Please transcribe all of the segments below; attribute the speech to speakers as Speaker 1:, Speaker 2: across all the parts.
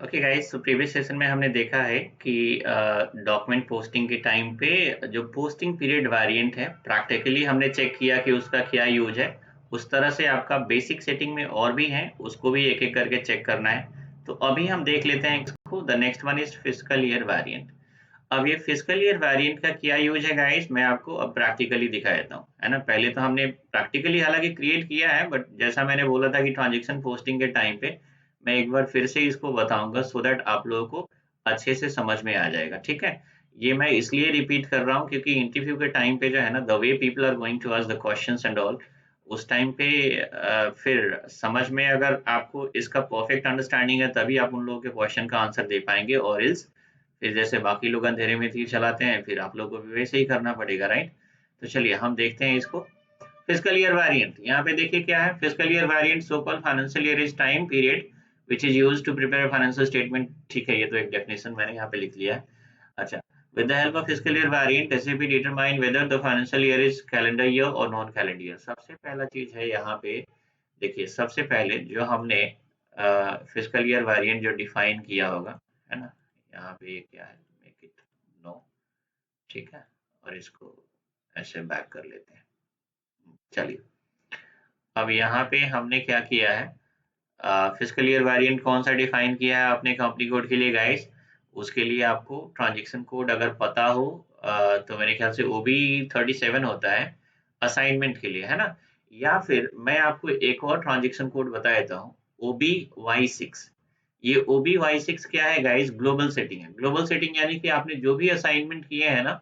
Speaker 1: Okay guys, तो previous session में हमने देखा है कि डॉक्यूमेंट पोस्टिंग के टाइम पे जो पोस्टिंग पीरियड वेरिएंट है, प्रैक्टिकली हमने चेक किया कि उसका क्या यूज है। उस तरह से आपका बेसिक सेटिंग में और भी हैं, उसको भी एक एक करके चेक करना है। तो अभी हम देख लेते हैं इसको। The next one is physical year variant. अब ये फिजिकल ईयर वेरिएंट का क्या यूज है गाइस, मैं आपको अब प्रैक्टिकली दिखा देता हूँ, है ना। पहले तो हमने प्रैक्टिकली हालांकि क्रिएट किया है, बट जैसा मैंने बोला था कि ट्रांजेक्शन पोस्टिंग के टाइम पे मैं एक बार फिर से इसको बताऊंगा सो दैट आप लोगों को अच्छे से समझ में आ जाएगा। ठीक है, ये मैं इसलिए रिपीट कर रहा हूँ क्योंकि इंटरव्यू के टाइम पे जो है ना, the way people are going to ask the questions and all, उस टाइम पे फिर समझ में अगर आपको इसका परफेक्ट अंडरस्टैंडिंग है तभी आप उन लोगों के क्वेश्चन का आंसर दे पाएंगे, और इल्स फिर जैसे बाकी लोग अंधेरे में तीर चलाते हैं, फिर आप लोगों को भी वैसे ही करना पड़ेगा, राइट। तो चलिए हम देखते हैं इसको। फिजिकल ईयर वेरिएंट, यहाँ पे देखिए क्या है। Physical year variant so called financial year is time period which is used to prepare financial statement. ठीक है, ये तो एक डेफिनेशन मैंने यहाँ पे लिख लिया है। अच्छा, with the help of fiscal year variant SAP determine whether the financial year is calendar year or non calendar year। सबसे पहला चीज है यहाँ पे, देखिए सबसे पहले जो हमने फिजिकल ईयर वेरिएंट जो डिफाइन किया होगा, है ना। यहाँ पे ये क्या है, मेक इट नो। ठीक है, और इसको ऐसे बैक कर लेते हैं। चलिए, अब यहाँ पे हमने क्या किया है, फिजिकल ईयर वेरिएंट कौन सा डिफाइन किया है आपने कंपनी कोड के लिए गाइस। उसके लिए आपको ट्रांजैक्शन कोड अगर पता हो, तो मेरे ख्याल से ओबी 37 होता है असाइनमेंट के लिए, है ना। या फिर मैं आपको एक और ट्रांजैक्शन कोड बता देता हूँ, ओबी वाई 6। ये ओबी वाई 6 क्या है गाइस, ग्लोबल सेटिंग है। ग्लोबल सेटिंग यानी कि आपने जो भी असाइनमेंट किए हैं ना,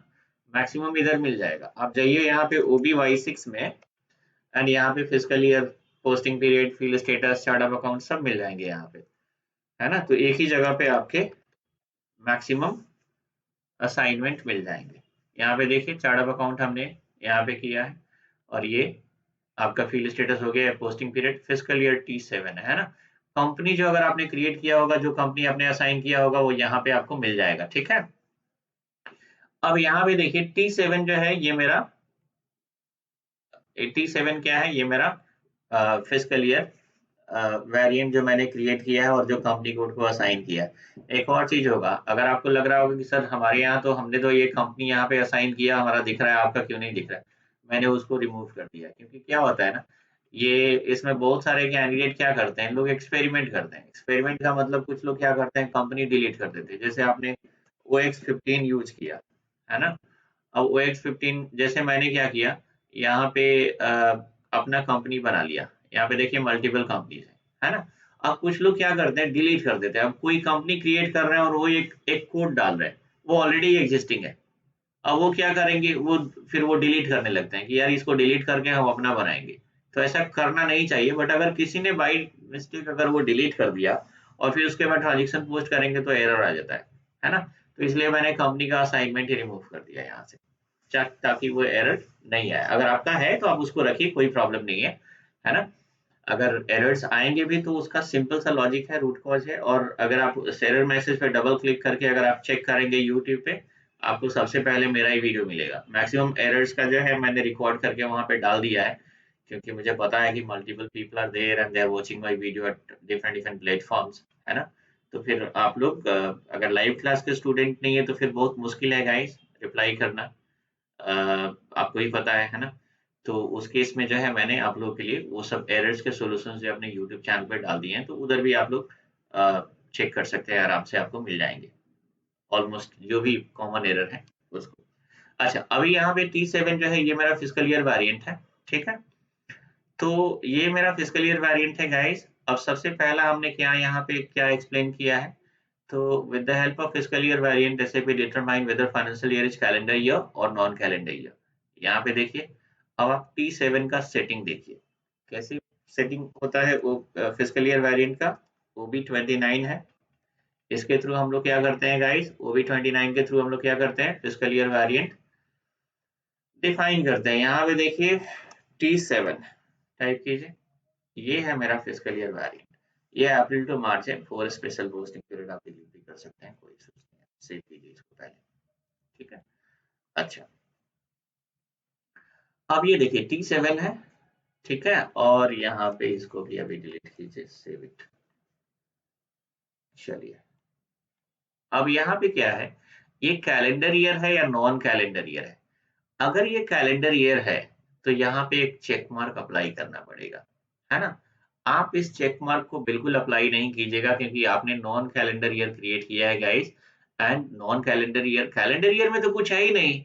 Speaker 1: मैक्सिमम इधर मिल जाएगा। आप जाइए यहाँ पे ओबी वाई 6 में, एंड यहाँ पे physical year, posting period, field status, chart of account सब मिल जाएंगे यहाँ पे, है ना। तो एक ही जगह पे आपके मैक्सिमम असाइनमेंट मिल जाएंगे। यहाँ पे देखिए चार्ट ऑफ अकाउंट हमने यहाँ पे किया है, और ये आपका फील्ड स्टेटस हो गया, posting period physical year T7 है ना। कंपनी जो अगर आपने क्रिएट किया होगा, जो कंपनी आपने असाइन किया होगा, वो यहाँ पे आपको मिल जाएगा। ठीक है, अब यहाँ पे देखिए T7 जो है ये मेरा, 87 क्या है, ये मेरा फिजिकल ईयर वेरिएंट जो मैंने क्रिएट किया है और जो कंपनी कोड को असाइन किया है। एक और चीज होगा, अगर आपको लग रहा होगा कि सर हमारे यहाँ तो हमने तो ये कंपनी यहाँ पे असाइन किया, हमारा दिख रहा है, आपका क्यों नहीं दिख रहा है। मैंने उसको रिमूव कर दिया, क्योंकि क्या होता है ना, ये इसमें बहुत सारे कैंडिडेट क्या करते हैं, लोग एक्सपेरिमेंट करते हैं। एक्सपेरिमेंट का मतलब कुछ लोग क्या करते हैं, कंपनी डिलीट कर देते हैं। जैसे आपने OX15 यूज किया, है ना। अब OX15 जैसे मैंने क्या किया, यहाँ पे अपना कंपनी बना लिया। यहाँ पे देखिए मल्टीपल कंपनीज है ना। अब कुछ लोग क्या करते हैं, डिलीट कर देते हैं। अब कोई कंपनी क्रिएट कर रहे हैं और वो एक एक कोड डाल रहे हैं, वो ऑलरेडी एग्जिस्टिंग है। अब वो क्या करेंगे, वो फिर वो डिलीट करने लगते हैं कि यार इसको डिलीट करके हम अपना बनाएंगे। तो ऐसा करना नहीं चाहिए। बट अगर किसी ने बाई मिस्टेक अगर वो डिलीट कर दिया और फिर उसके बाद ट्रांजेक्शन पोस्ट करेंगे तो एरर आ जाता है ना। तो इसलिए मैंने कंपनी का असाइनमेंट ही रिमूव कर दिया यहाँ से, ताकि वो एरर नहीं आए। अगर आपका है तो आप उसको रखिए, कोई प्रॉब्लम नहीं है ना। अगर एरर्स आएंगे भी तो उसका सिंपल सा लॉजिक है, रूट कॉज है। और अगर आप उस एरर मैसेज पे डबल क्लिक करके अगर आप चेक करेंगे यूट्यूब पे, आपको सबसे पहले मेरा ही वीडियो मिलेगा। मैक्सिमम एरर्स का जो है मैंने रिकॉर्ड करके वहां पे डाल दिया है, क्योंकि मुझे पता है कि multiple people are there and they are watching my video at different different platforms, है ना। तो फिर आप लोग अगर लाइव क्लास के स्टूडेंट नहीं है तो फिर बहुत मुश्किल है गाइस रिप्लाई करना। आपको ही पता है ना। तो उस केस में जो है मैंने आप लोगों के लिए वो सब एरर्स के सॉल्यूशंस जो अपने यूट्यूब चैनल पे डाल दिए हैं, तो उधर भी आप लोग चेक कर सकते हैं, आराम से आपको मिल जाएंगे ऑलमोस्ट जो भी कॉमन एरर है उसको। अच्छा, अभी यहाँ पे T7 जो है ये मेरा फिजिकल ईयर वेरिएंट है। ठीक है, तो ये मेरा फिजिकल ईयर वेरिएंट है गाइस। अब सबसे पहला हमने क्या यहाँ पे क्या एक्सप्लेन किया है, तो with the help of fiscal year variant SAP determine whether financial year is calendar year or non calendar year। यहाँ पे देखिए, अब आप T7 का सेटिंग देखिए कैसे सेटिंग होता है। वो फिजिकल ईयर वेरिएंट का OB29 है। इसके थ्रू हम लोग क्या करते हैं गाइस, OB29 के थ्रू हम लोग क्या करते हैं, फिजिकल ईयर वेरिएंट डिफाइन करते हैं। यहाँ पे देखिए T7 टाइप कीजिए, ये है मेरा फिजिकल ईयर वेरिएंट। ये अप्रैल टू मार्च है, 4 स्पेशल पोस्टिंग पीरियड आप डिलीट भी कर सकते हैं, कोई इश्यूज नहीं है। सेव कीजिए इसको पहले, ठीक है। अच्छा, अब ये देखिए T7 है, ठीक है। और यहाँ पे इसको भी अभी डिलीट कीजिए, सेव इट। चलिए, अब यहाँ पे क्या है, ये कैलेंडर ईयर है या नॉन कैलेंडर ईयर है? अगर ये कैलेंडर ईयर है तो यहाँ पे एक चेक मार्क अप्लाई करना पड़ेगा, है ना? आप इस चेक मार्क को बिल्कुल अप्लाई नहीं कीजिएगा क्योंकि आपने नॉन कैलेंडर ईयर क्रिएट किया है guys. And non calendar year में तो कुछ है ही नहीं,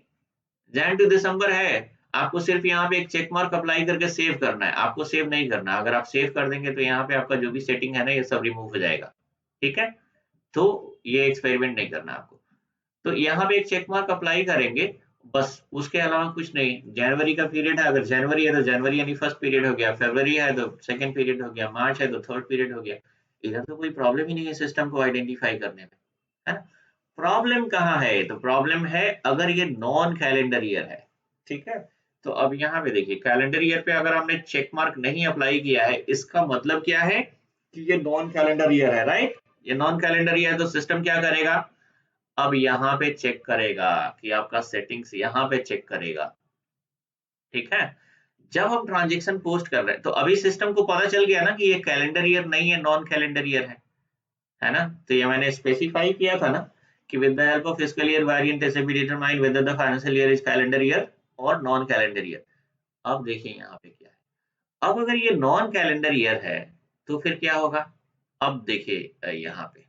Speaker 1: जैन टू दिसंबर है। आपको सिर्फ यहाँ पे एक चेक मार्क अप्लाई करके सेव करना है, आपको सेव नहीं करना। अगर आप सेव कर देंगे तो यहाँ पे आपका जो भी सेटिंग है ना ये सब रिमूव हो जाएगा, ठीक है? तो ये एक्सपेरिमेंट नहीं करना आपको। तो यहाँ पे एक चेक मार्क अप्लाई करेंगे, बस उसके अलावा कुछ नहीं। जनवरी का पीरियड है, अगर जनवरी है तो जनवरी यानी फर्स्ट पीरियड हो गया, फरवरी है तो सेकंड पीरियड हो गया, मार्च है तो थर्ड पीरियड हो गया। इधर तो कोई प्रॉब्लम ही नहीं है सिस्टम को आइडेंटिफाई करने में, है ना? प्रॉब्लम कहाँ है? तो प्रॉब्लम है अगर ये नॉन कैलेंडर ईयर है, ठीक है? तो अब यहाँ पे देखिए कैलेंडर ईयर पे अगर हमने चेक मार्क नहीं अप्लाई किया है, इसका मतलब क्या है कि ये नॉन कैलेंडर ईयर है, राइट? ये नॉन कैलेंडर ईयर है तो सिस्टम क्या करेगा? अब यहाँ पे चेक करेगा कि आपका सेटिंग्स यहाँ पे चेक करेगा, ठीक है? जब हम ट्रांजेक्शन पोस्ट कर रहे हैं तो अभी सिस्टम को पता चल गया ना कि ये कैलेंडर ईयर नहीं है, नॉन कैलेंडर ईयर है ना? तो ये मैंने स्पेसिफाई किया था ना कि with the help of fiscal year variant it be determine whether the financial year is calendar year और नॉन कैलेंडर ईयर। अब देखिए यहाँ पे क्या है। अब अगर ये नॉन कैलेंडर ईयर है तो फिर क्या होगा? अब देखिए यहाँ पे,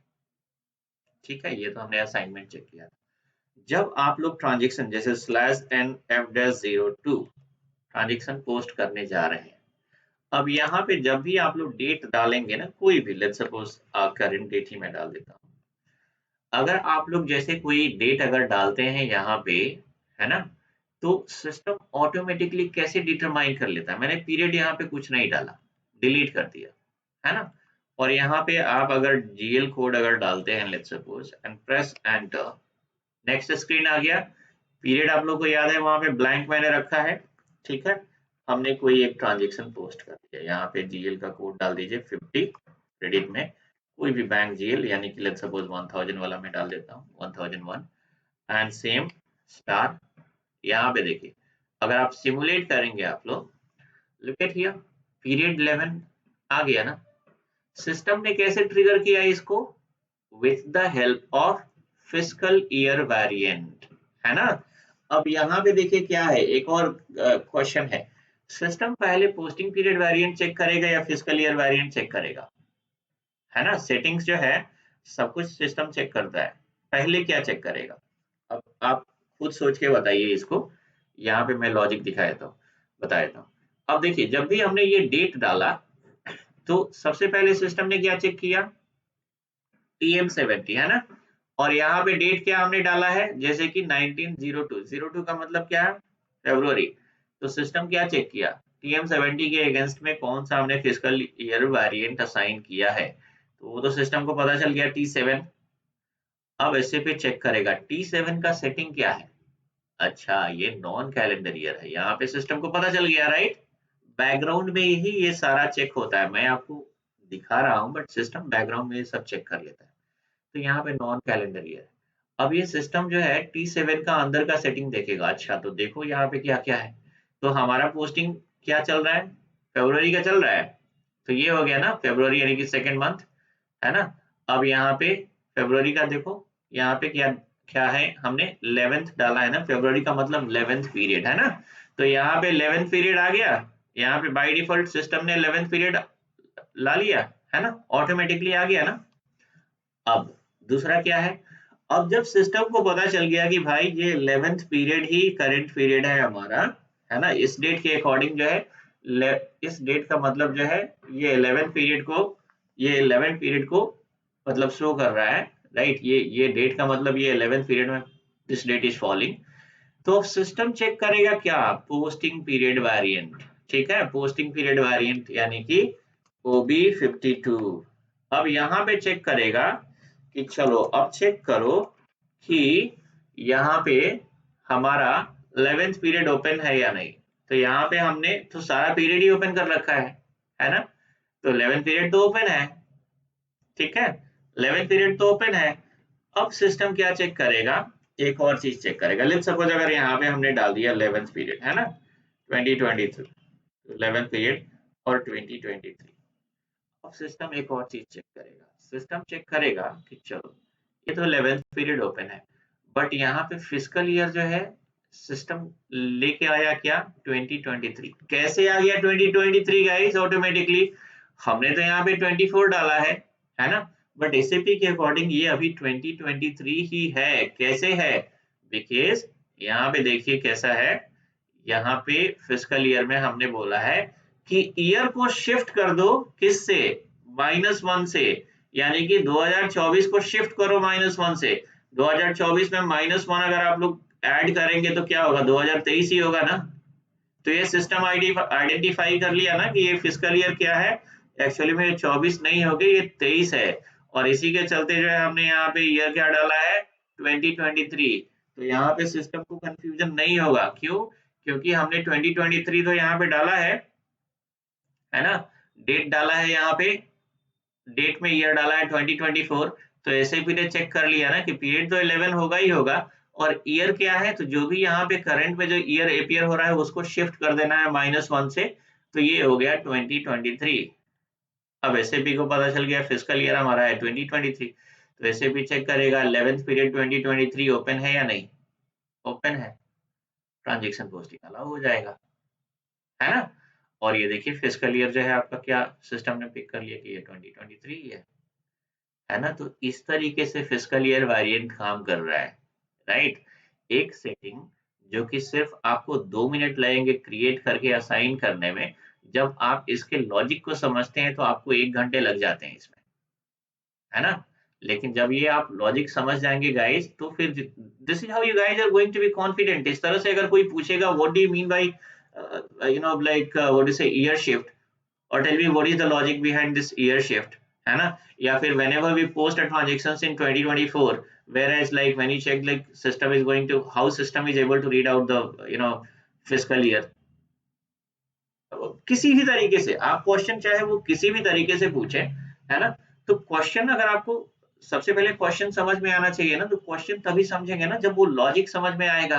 Speaker 1: ठीक है? ये तो हमने असाइनमेंट चेक किया। जब आप लोग ट्रांजेक्शन जैसे /NF-02 ट्रांजेक्शन पोस्ट करने जा रहे हैं, अब यहाँ पे जब भी आप लोग डेट डालेंगे ना, कोई भी, लेट्स सपोज करंट डेट ही मैं डाल देता हूँ। अगर आप लोग जैसे कोई डेट अगर डालते हैं यहाँ पे, है ना? तो सिस्टम ऑटोमेटिकली कैसे डिटरमाइन कर लेता है? मैंने पीरियड यहाँ पे कुछ नहीं डाला, डिलीट कर दिया, है ना? और यहाँ पे आप अगर जीएल कोड अगर डालते हैं let's suppose and press enter, next screen आ गया। पीरियड आप लोग को याद है वहां पे ब्लैंक मैंने रखा है, ठीक है? हमने कोई एक ट्रांजेक्शन पोस्ट कर दिया, यहाँ पे जीएल का कोड डाल दीजिए 50 क्रेडिट में, कोई भी बैंक जीएल यानी कि लेट्स सपोज 1000 वाला मैं डाल देता हूँ 1001 एंड सेम स्टार। यहाँ पे देखिए अगर आप सिमुलेट करेंगे आप लोग, लुक एट हियर, पीरियड 11 आ गया ना? सिस्टम ने कैसे ट्रिगर किया इसको? With the help of fiscal year variant, है ना? अब यहाँ पे देखिए क्या है, एक और क्वेश्चन है। सिस्टम पहले पोस्टिंग पीरियड वेरिएंट चेक करेगा या फिस्कल ईयर वेरिएंट चेक करेगा? है ना? सेटिंग्स जो है सब कुछ सिस्टम चेक करता है, पहले क्या चेक करेगा? अब आप खुद सोच के बताइए इसको। यहाँ पे मैं लॉजिक दिखा देता हूँ, बता देता हूँ। अब देखिए जब भी हमने ये डेट डाला तो सबसे पहले सिस्टम ने क्या चेक किया? TM70, है ना? और यहाँ पे डेट क्या हमने डाला है? जैसे कि 1902, 02 का मतलब क्या है? फरवरी। तो सिस्टम क्या चेक किया? TM70 के अगेंस्ट में कौन सा हमने फिस्कल ईयर वेरिएंट असाइन किया है? तो वो तो सिस्टम को पता चल गया, T7। अब ऐसे पे चेक करेगा T7 का सेटिंग क्या है? अच्छा ये नॉन कैलेंडर ईयर है, यहाँ पे सिस्टम को पता चल गया, राइट? बैकग्राउंड में ही ये सारा चेक होता है, मैं आपको दिखा रहा हूँ बट सिस्टम बैकग्राउंड में ये सब चेक कर लेता है। तो यहाँ पे नॉन कैलेंडर ईयर है। अब ये सिस्टम जो है T7 का अंदर का सेटिंग देखेगा। अच्छा तो देखो यहाँ पे क्या क्या है। तो हमारा पोस्टिंग क्या चल रहा है? फरवरी का चल रहा है। तो ये हो गया ना फरवरी यानी कि सेकेंड मंथ, है ना? अब यहाँ पे फरवरी का देखो, यहाँ पे क्या क्या है, हमने 11th डाला है ना, फरवरी का मतलब 11th पीरियड, है ना? तो यहाँ पे 11th पीरियड आ गया। यहाँ पे बाय डिफॉल्ट सिस्टम ने 11th पीरियड ला लिया, है ना? ऑटोमेटिकली आ गया ना? अब दूसरा क्या है? अब जब सिस्टम को पता चल गया कि भाई ये 11th पीरियड ही करंट पीरियड है हमारा, है ना? इस डेट के अकॉर्डिंग जो है इस डेट का मतलब जो है ये 11th पीरियड को, ये 11th पीरियड को मतलब शो कर रहा है, राइट? ये डेट का मतलब ये 11th पीरियड में दिस डेट इज फॉलिंग। तो सिस्टम चेक करेगा क्या? पोस्टिंग पीरियड वेरिएंट, ठीक है? पोस्टिंग पीरियड वेरिएंट यानी कि OB52। अब यहाँ पे चेक करेगा कि चलो अब चेक करो कि यहाँ पे हमारा 11th पीरियड ओपन है या नहीं। तो यहाँ पे हमने तो सारा पीरियड ही ओपन कर रखा है ना? तो 11th पीरियड तो ओपन है, ठीक है? 11th पीरियड तो ओपन है। अब सिस्टम क्या चेक करेगा? एक और चीज चेक करेगा। लेट्स सपोज अगर यहाँ पे हमने डाल दिया 11th पीरियड, है ना? 2023 11th पीरियड और 2023। अब सिस्टम एक और चीज चेक करेगा। सिस्टम चेक करेगा कि चलो ये तो 11th पीरियड ओपन है, बट यहाँ पे फिस्कल ईयर जो है सिस्टम लेके आया क्या 2023। कैसे आ गया 2023 गाइस ऑटोमेटिकली? हमने तो यहाँ पे 24 डाला है ना? बट एसएपी के अकॉर्डिंग ये अभी 2023 ही है। कैसे है? बिकॉज यहाँ पे देखिए कैसा है, यहाँ पे फिस्कल ईयर में हमने बोला है कि ईयर को शिफ्ट कर दो, किससे? -1 से, यानी कि 2024 को शिफ्ट करो -1 से। 2024 में -1 अगर आप लोग ऐड करेंगे तो क्या होगा? 2023 ही होगा ना। तो ये सिस्टम आइडेंटिफाई कर लिया ना कि ये फिस्कल ईयर क्या है, एक्चुअली में 24 नहीं होगी, ये 23 है। और इसी के चलते जो है हमने यहाँ पे ईयर क्या डाला है 2023। तो यहाँ पे सिस्टम को कंफ्यूजन नहीं होगा। क्यों? क्योंकि हमने 2023 तो यहाँ पे डाला है ना? डेट डाला है यहाँ पे, डेट में ईयर डाला है 2024। तो ऐसे पीरियड चेक कर लिया ना कि पीरियड तो 11 होगा ही होगा, और ईयर क्या है, तो जो भी यहाँ पे करंट में जो ईयर अपीयर हो रहा है उसको शिफ्ट कर देना है -1 से। तो ये हो गया 2023। अब एसएपी को पता चल गया फिस्कल ईयर हमारा है 2023, तो एसएपी चेक करेगा 11th पीरियड 2023 ओपन है या नहीं। ओपन है, ट्रांजेक्शन पोस्टिंग अलाउ हो जाएगा, है ना? और ये देखिए फिस्कल ईयर जो है आपका क्या सिस्टम ने पिक कर लिया कि ये 2023 ही है ना? तो इस तरीके से फिस्कल ईयर वेरिएंट काम कर रहा है, राइट? एक सेटिंग जो कि सिर्फ आपको 2 मिनट लगेंगे क्रिएट करके असाइन करने में, जब आप इसके लॉजिक को समझते हैं तो आपको 1 घंटे लग जाते हैं इसमें, है ना? लेकिन जब ये आप लॉजिक समझ जाएँगे गाइस, तो फिर this is how you guys are going to be confident. इस तरह से अगर कोई पूछेगा what do you mean by like what do say year shift, or tell me what is the logic behind this year shift, है ना? या फिर whenever we post a transactions in 2024, whereas like when you check like system is going to, how system is able to read out the fiscal year, किसी भी तरीके से आप question चाहे वो किसी भी तरीके से पूछे, है ना? तो क्वेश्चन अगर आपको सबसे पहले क्वेश्चन समझ में आना चाहिए ना, तो क्वेश्चन तभी समझेंगे ना जब वो लॉजिक समझ में आएगा,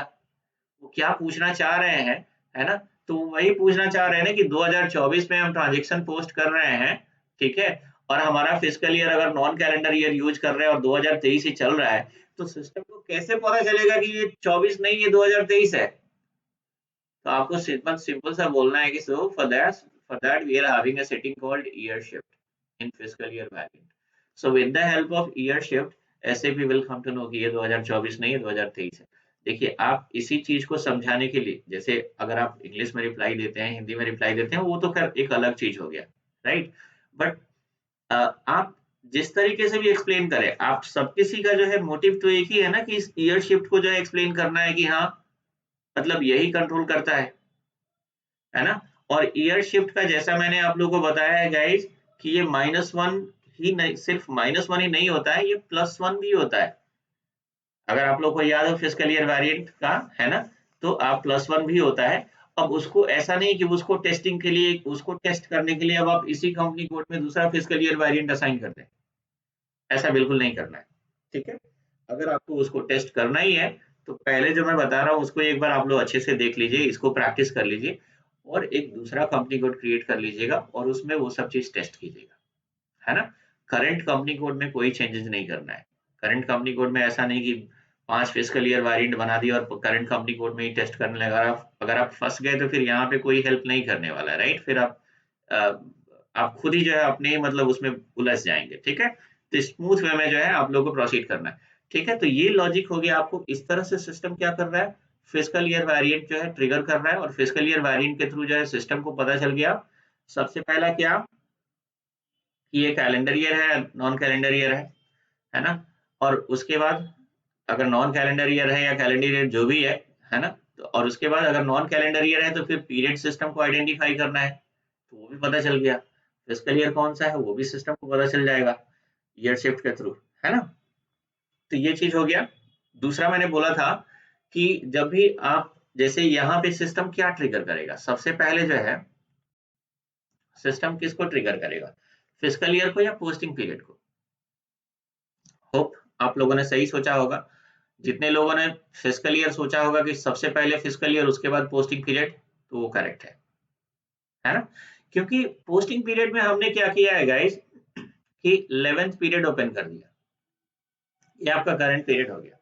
Speaker 1: वो क्या पूछना चाह रहे हैं, है ना? तो वही पूछना चाह रहे हैं ना कि 2024 में हम ट्रांज़ैक्शन पोस्ट कर रहे हैं, ठीक है? और हमारा फिस्कल ईयर अगर नॉन कैलेंडर ईयर यूज़ कर रहे हैं और 2023 ही चल रहा है, तो सिस्टम को कैसे पता चलेगा कि ये 24 नहीं, ये 2023 है? तो आपको सिंपल सिंपल सा बोलना है कि so for that we are having a setting called year shift in fiscal year variant. So with the help of year shift, SAP will come to know कि ये 2024 नहीं है, 2023 है। देखिए आप इसी चीज को समझाने के लिए, जैसे अगर आप इंग्लिश में रिप्लाई देते हैं, हिंदी में रिप्लाई देते हैं, वो तो खैर एक अलग चीज हो गया, राइट? बट आप जिस तरीके से भी एक्सप्लेन करें, आप सब किसी का जो है मोटिव तो एक ही है ना कि इस ईयर शिफ्ट को जो है एक्सप्लेन करना है कि हाँ, मतलब यही कंट्रोल करता है ना? और ईयर शिफ्ट का जैसा मैंने आप लोगों को बताया है गाइस कि ये -1 ही नहीं, सिर्फ -1 ही नहीं होता है, ये +1 भी होता है। अगर आप लोग को याद हो फिस्कल ईयर वेरिएंट का, है ना? तो आप +1 भी होता है। अब उसको ऐसा नहीं कि उसको टेस्टिंग के लिए, उसको टेस्ट करने के लिए अब आप इसी कंपनी कोड में दूसरा फिस्कल ईयर वेरिएंट असाइन कर दें। ऐसा बिल्कुल नहीं करना है, ठीक है? अगर आपको उसको टेस्ट करना ही है, तो पहले जो मैं बता रहा हूँ उसको एक बार आप लोग अच्छे से देख लीजिए, इसको प्रैक्टिस कर लीजिए और एक दूसरा कंपनी कोड क्रिएट कर लीजिएगा और उसमें वो सब चीज़ टेस्ट कीजिएगा, है ना? करंट कंपनी कोड में कोई चेंजेज़ नहीं करना है। करंट कंपनी कोड में ऐसा नहीं कि 5 फिस्कल ईयर वेरिएंट बना दिया और करंट कंपनी कोड में ही टेस्ट करने लगा। अगर आप फँस गए तो फिर यहाँ पे कोई हेल्प नहीं करने वाला है, राइट? फिर अ, आप खुद ही जो है अपने ही मतलब उसमें उलझ जाएँगे, ठीक है? तो स्मूथ वे में जो है आप लोगों को प्रोसीड करना है, ठीक है? तो ये लॉजिक हो गया। आपको इस तरह से सिस्टम क्या कर रहा है, फिस्कल ईयर वेरिएंट जो है ट्रिगर कर रहा है और फिस्कल ईयर वेरिएंट के थ्रू जो है सिस्टम को पता चल गया। सबसे पहला क्या कि ये कैलेंडर ईयर है, नॉन कैलेंडर ईयर है ना? और उसके बाद अगर नॉन कैलेंडर ईयर है या कैलेंडर ईयर जो भी है ना? तो और उसके बाद अगर नॉन कैलेंडर ईयर है तो फिर पीरियड सिस्टम को आइडेंटिफाई करना है, तो वो भी पता चल गया। फिस्कल ईयर कौन-सा है वो भी सिस्टम को पता चल जाएगा, ईयर शिफ्ट के थ्रू, है ना? तो ये चीज़ हो गया। दूसरा मैंने बोला था कि जब भी आप जैसे यहाँ पे सिस्टम क्या ट्रिगर करेगा, सबसे पहले जो है सिस्टम किसको ट्रिगर करेगा? फिस्कल ईयर को या पोस्टिंग पीरियड को? होप आप लोगों ने सही सोचा होगा। जितने लोगों ने फिस्कल ईयर सोचा होगा कि सबसे पहले फिस्कल ईयर उसके बाद पोस्टिंग पीरियड, तो वो करेक्ट है ना? क्योंकि पोस्टिंग पीरियड में हमने क्या किया है गाइस कि 11th पीरियड ओपन कर दिया। ये आपका करंट पीरियड हो गया।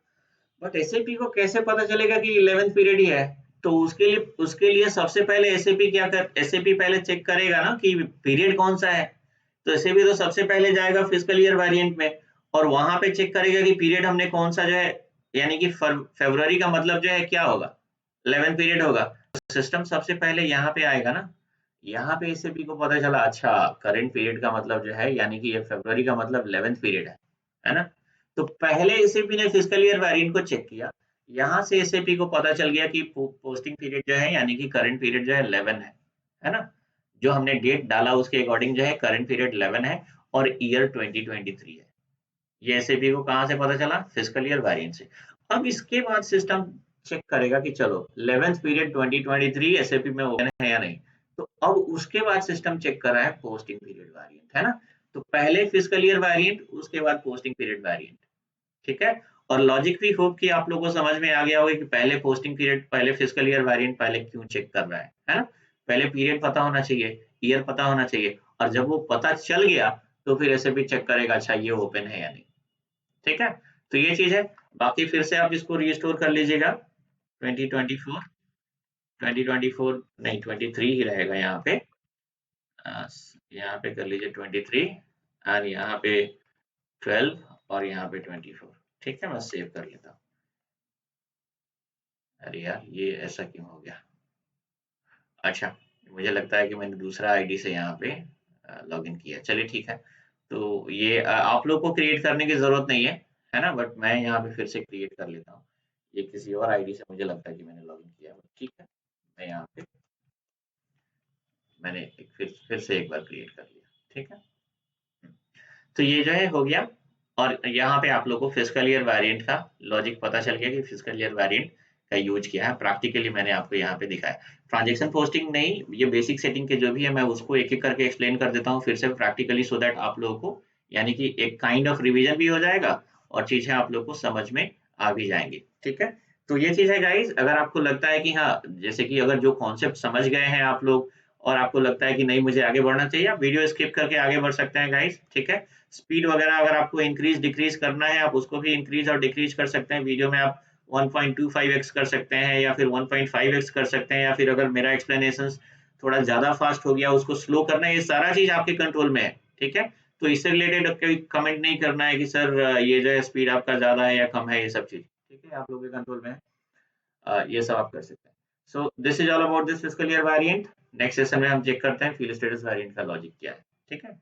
Speaker 1: बट एसएपी को कैसे पता चलेगा कि 11th पीरियड ही है? तो उसके लिए सबसे पहले एसएपी पहले चेक करेगा ना कि पीरियड कौन सा है। तो एसएपी तो सबसे पहले जाएगा फिस्कल ईयर वेरिएंट में और वहां पे चेक करेगा कि पीरियड हमने कौन सा जो है, यानी कि फरवरी का मतलब जो है क्या होगा, 11 पीरियड होगा। सिस्टम सबसे पहले यहाँ पे आएगा ना, यहाँ पे एसएपी को पता चला अच्छा करंट पीरियड का मतलब जो है, यानी कि ये फरवरी का मतलब 11th पीरियड है ना। तो पहले एसएपी ने फिस्कल ईयर वेरिएंट को चेक किया, यहाँ से एसएपी को पता चल गया कि पोस्टिंग पीरियड जो है, यानी कि करंट पीरियड जो है 11 है ना। जो हमने डेट डाला उसके अकॉर्डिंग जो है करंट पीरियड 11 है और ईयर 2023 है। ये एसएपी को कहाँ से पता चला? फिस्कल ईयर वेरिएंट से। अब इसके बाद सिस्टम चेक करेगा कि चलो 11th पीरियड 2023 एसएपी में ओपन है या नहीं। तो अब उसके बाद सिस्टम चेक कर रहा है पोस्टिंग पीरियड वेरिएंट, है ना। तो पहले फिस्कल ईयर वेरिएंट, उसके बाद पोस्टिंग पीरियड वेरिएंट, ठीक है। और लॉजिक भी होप कि आप लोगों को समझ में आ गया होगा कि पहले पोस्टिंग पीरियड, पहले फिस्कल ईयर वेरिएंट पहले क्यों चेक कर रहा है ना। पहले पीरियड पता होना चाहिए, ईयर पता होना चाहिए, और जब वो पता चल गया तो फिर ऐसे भी चेक करेगा अच्छा ये ओपन है या नहीं, ठीक है। तो ये चीज है। बाकी फिर से आप इसको रिस्टोर कर लीजिएगा। 2024, 2024 नहीं 23 ही रहेगा यहाँ पे। यहाँ पे कर लीजिए 23 और यहाँ पे 12 और यहाँ पे 24, ठीक है। मैं सेव कर लेता हूँ। अरे यार ये ऐसा क्यों हो गया? अच्छा, मुझे लगता है कि मैंने दूसरा आईडी से यहाँ पे लॉगिन किया। चलिए ठीक है। तो ये आप लोग को क्रिएट करने की जरूरत नहीं है ना, बट मैं यहाँ पे फिर से क्रिएट कर लेता हूँ। ये किसी और आईडी से मुझे लगता है कि मैंने लॉगिन किया है, ठीक है। मैं यहाँ पे मैंने फिर से एक बार क्रिएट कर लिया, ठीक है। तो ये जो है हो गया। और यहाँ पे आप लोग को फिस्कल ईयर वेरिएंट का लॉजिक पता चल गया कि फिस्कल ईयर वेरिएंट का यूज किया है। प्रैक्टिकली मैंने आपको यहाँ पे दिखाया। ट्रांजैक्शन पोस्टिंग नहीं, ये बेसिक सेटिंग के जो भी है मैं उसको एक-एक करके एक्सप्लेन कर देता हूँ फिर से प्रैक्टिकली, सो दैट आप लोगों को यानी कि एक काइंड ऑफ रिवीजन भी हो जाएगा और चीजें आप लोग को समझ में आ भी जाएंगी, ठीक है। तो ये चीज है गाइज। अगर आपको लगता है कि हाँ, जैसे कि अगर जो कॉन्सेप्ट समझ गए हैं आप लोग और आपको लगता है कि नहीं मुझे आगे बढ़ना चाहिए, आप वीडियो स्किप करके आगे बढ़ सकते हैं गाइज, ठीक है। स्पीड वगैरह अगर आपको इंक्रीज डिक्रीज करना है, आप उसको भी इंक्रीज और डिक्रीज कर सकते हैं। वीडियो में आप 1.25x कर सकते हैं या फिर 1.5x कर सकते हैं, या फिर अगर मेरा एक्सप्लेनेशन थोड़ा ज्यादा फास्ट हो गया उसको स्लो करना है, ये सारा चीज आपके कंट्रोल में है, ठीक है। तो इससे रिलेटेड कोई कमेंट नहीं करना है कि सर ये जो है स्पीड आपका ज्यादा है या कम है, ये सब चीज ठीक है आप लोगों के कंट्रोल में है। ये सब आप कर सकते हैं। So this is all about this fiscal year variant. Next session में हम चेक करते हैं फील्ड स्टेटस वेरिएंट का लॉजिक क्या है, ठीक है।